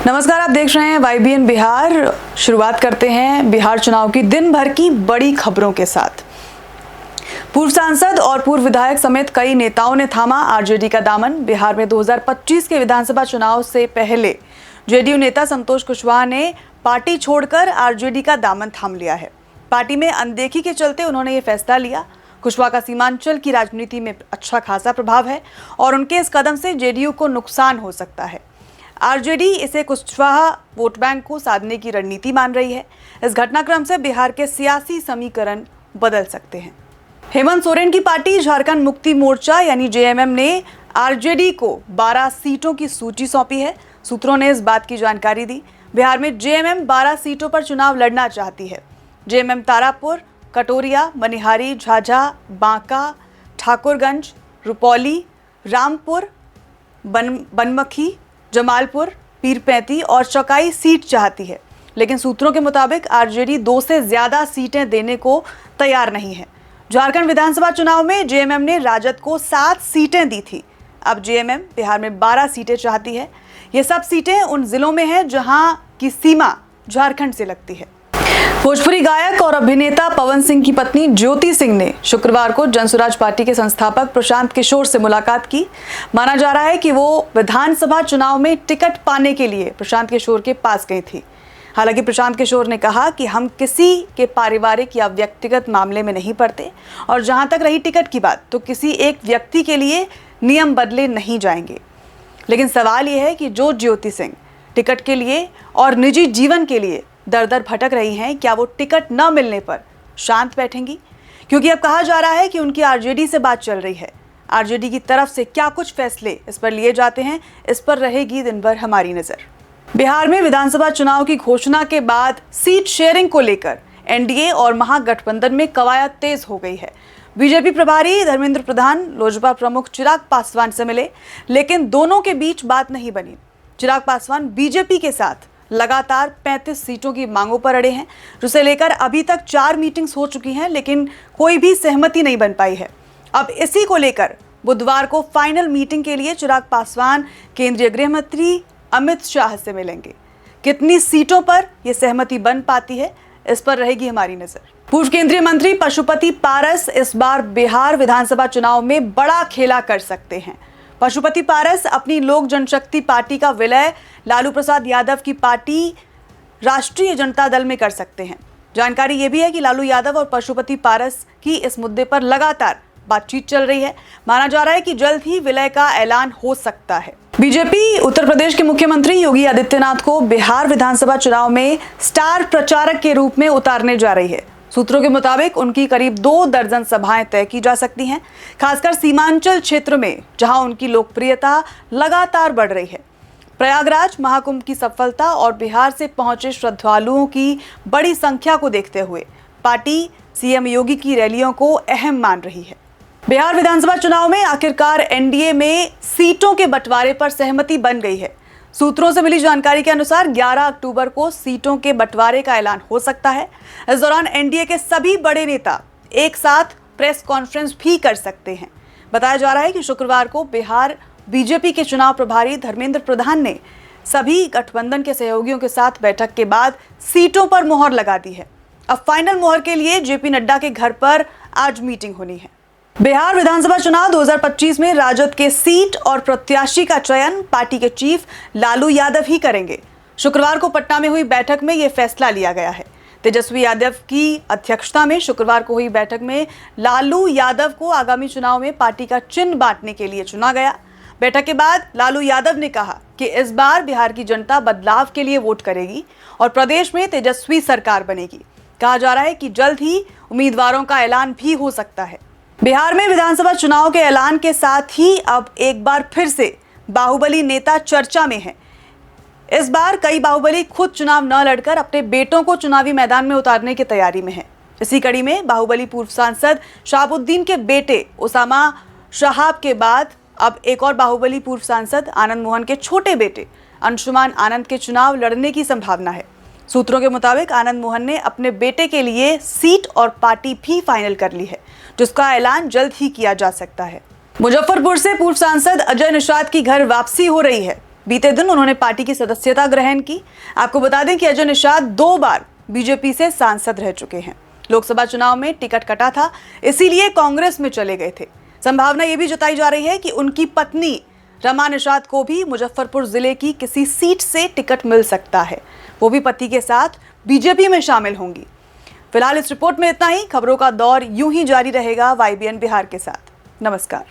नमस्कार, आप देख रहे हैं YBN बिहार। शुरुआत करते हैं बिहार चुनाव की दिन भर की बड़ी खबरों के साथ। पूर्व सांसद और पूर्व विधायक समेत कई नेताओं ने थामा आरजेडी का दामन। बिहार में 2025 के विधानसभा चुनाव से पहले जेडीयू नेता संतोष कुशवाहा ने पार्टी छोड़कर आरजेडी का दामन थाम लिया है। पार्टी में अनदेखी के चलते उन्होंने ये फैसला लिया। कुशवाहा का सीमांचल की राजनीति में अच्छा खासा प्रभाव है और उनके इस कदम से जेडीयू को नुकसान हो सकता है। आरजेडी इसे कुशवाहा वोट बैंक को साधने की रणनीति मान रही है। इस घटनाक्रम से बिहार के सियासी समीकरण बदल सकते हैं। हेमंत सोरेन की पार्टी झारखंड मुक्ति मोर्चा यानी जेएमएम ने आरजेडी को 12 सीटों की सूची सौंपी है। सूत्रों ने इस बात की जानकारी दी। बिहार में जेएमएम 12 सीटों पर चुनाव लड़ना चाहती है। जेएमएम तारापुर, कटोरिया, मनिहारी, झाझा, बांका, ठाकुरगंज, रुपौली, रामपुर, बनमखी, जमालपुर, पीरपैंती और चौकाई सीट चाहती है। लेकिन सूत्रों के मुताबिक आरजेडी 2 से ज्यादा सीटें देने को तैयार नहीं है। झारखंड विधानसभा चुनाव में जेएमएम ने राजद को 7 सीटें दी थी। अब जेएमएम बिहार में 12 सीटें चाहती है। ये सब सीटें उन जिलों में हैं जहां की सीमा झारखंड से लगती है। भोजपुरी गायक और अभिनेता पवन सिंह की पत्नी ज्योति सिंह ने शुक्रवार को जनसुराज पार्टी के संस्थापक प्रशांत किशोर से मुलाकात की। माना जा रहा है कि वो विधानसभा चुनाव में टिकट पाने के लिए प्रशांत किशोर के पास गई थी। हालांकि प्रशांत किशोर ने कहा कि हम किसी के पारिवारिक या व्यक्तिगत मामले में नहीं पड़ते और जहां तक रही टिकट की बात, तो किसी एक व्यक्ति के लिए नियम बदले नहीं जाएंगे। लेकिन सवाल यह है कि जो ज्योति सिंह टिकट के लिए और निजी जीवन के लिए दर दर भटक रही हैं, क्या वो टिकट न मिलने पर शांत बैठेंगी? क्योंकि अब कहा जा रहा है कि उनकी आरजेडी से बात चल रही है। आरजेडी की तरफ से क्या कुछ फैसले इस पर लिए जाते हैं, इस पर रहेगी दिन भर हमारी नजर। बिहार में विधानसभा चुनाव की घोषणा के बाद सीट शेयरिंग को लेकर एनडीए और महागठबंधन में कवायद तेज हो गई है। बीजेपी प्रभारी धर्मेंद्र प्रधान लोजपा प्रमुख चिराग पासवान से मिले, लेकिन दोनों के बीच बात नहीं बनी। चिराग पासवान बीजेपी के साथ लगातार 35 सीटों की मांगों पर अड़े हैं, जिसे लेकर अभी तक 4 मीटिंग्स हो चुकी हैं, लेकिन कोई भी सहमति नहीं बन पाई है। अब इसी को लेकर बुधवार को फाइनल मीटिंग के लिए चिराग पासवान केंद्रीय गृह मंत्री अमित शाह से मिलेंगे। कितनी सीटों पर यह सहमति बन पाती है, इस पर रहेगी हमारी नजर। पूर्व केंद्रीय मंत्री पशुपति पारस इस बार बिहार विधानसभा चुनाव में बड़ा खेला कर सकते हैं। पशुपति पारस अपनी लोक जनशक्ति पार्टी का विलय लालू प्रसाद यादव की पार्टी राष्ट्रीय जनता दल में कर सकते हैं। जानकारी ये भी है कि लालू यादव और पशुपति पारस की इस मुद्दे पर लगातार बातचीत चल रही है। माना जा रहा है कि जल्द ही विलय का ऐलान हो सकता है। बीजेपी उत्तर प्रदेश के मुख्यमंत्री योगी आदित्यनाथ को बिहार विधानसभा चुनाव में स्टार प्रचारक के रूप में उतारने जा रही है। सूत्रों के मुताबिक उनकी करीब 2 दर्जन सभाएं तय की जा सकती हैं, खासकर सीमांचल क्षेत्र में जहां उनकी लोकप्रियता लगातार बढ़ रही है। प्रयागराज महाकुंभ की सफलता और बिहार से पहुंचे श्रद्धालुओं की बड़ी संख्या को देखते हुए पार्टी सीएम योगी की रैलियों को अहम मान रही है। बिहार विधानसभा चुनाव में आखिरकार एनडीए में सीटों के बंटवारे पर सहमति बन गई है। सूत्रों से मिली जानकारी के अनुसार 11 अक्टूबर को सीटों के बंटवारे का ऐलान हो सकता है। इस दौरान एनडीए के सभी बड़े नेता एक साथ प्रेस कॉन्फ्रेंस भी कर सकते हैं। बताया जा रहा है कि शुक्रवार को बिहार बीजेपी के चुनाव प्रभारी धर्मेंद्र प्रधान ने सभी गठबंधन के सहयोगियों के साथ बैठक के बाद सीटों पर मुहर लगा दी है। अब फाइनल मुहर के लिए जेपी नड्डा के घर पर आज मीटिंग होनी है। बिहार विधानसभा चुनाव 2025 में राजद के सीट और प्रत्याशी का चयन पार्टी के चीफ लालू यादव ही करेंगे। शुक्रवार को पटना में हुई बैठक में यह फैसला लिया गया है। तेजस्वी यादव की अध्यक्षता में शुक्रवार को हुई बैठक में लालू यादव को आगामी चुनाव में पार्टी का चिन्ह बांटने के लिए चुना गया। बैठक के बाद लालू यादव ने कहा कि इस बार बिहार की जनता बदलाव के लिए वोट करेगी और प्रदेश में तेजस्वी सरकार बनेगी। कहा जा रहा है कि जल्द ही उम्मीदवारों का ऐलान भी हो सकता है। बिहार में विधानसभा चुनाव के ऐलान के साथ ही अब एक बार फिर से बाहुबली नेता चर्चा में है। इस बार कई बाहुबली खुद चुनाव न लड़कर अपने बेटों को चुनावी मैदान में उतारने की तैयारी में है। इसी कड़ी में बाहुबली पूर्व सांसद शहाबुद्दीन के बेटे उसामा शहाब के बाद अब एक और बाहुबली पूर्व सांसद आनंद मोहन के छोटे बेटे अंशुमान आनंद के चुनाव लड़ने की संभावना है। सूत्रों के मुताबिक आनंद मोहन ने अपने बेटे के लिए सीट और पार्टी भी फाइनल कर ली है, जिसका ऐलान जल्द ही किया जा सकता है। मुजफ्फरपुर से पूर्व सांसद अजय निषाद की घर वापसी हो रही है। बीते दिन उन्होंने पार्टी की सदस्यता ग्रहण की। आपको बता दें कि अजय निषाद 2 बार बीजेपी से सांसद रह चुके हैं। लोकसभा चुनाव में टिकट कटा था, इसीलिए कांग्रेस में चले गए थे। संभावना यह भी जताई जा रही है कि उनकी पत्नी रमा निषाद को भी मुजफ्फरपुर जिले की किसी सीट से टिकट मिल सकता है, वो भी पति के साथ बीजेपी में शामिल होंगी। फिलहाल इस रिपोर्ट में इतना ही। खबरों का दौर यूं ही जारी रहेगा YBN बिहार के साथ। नमस्कार।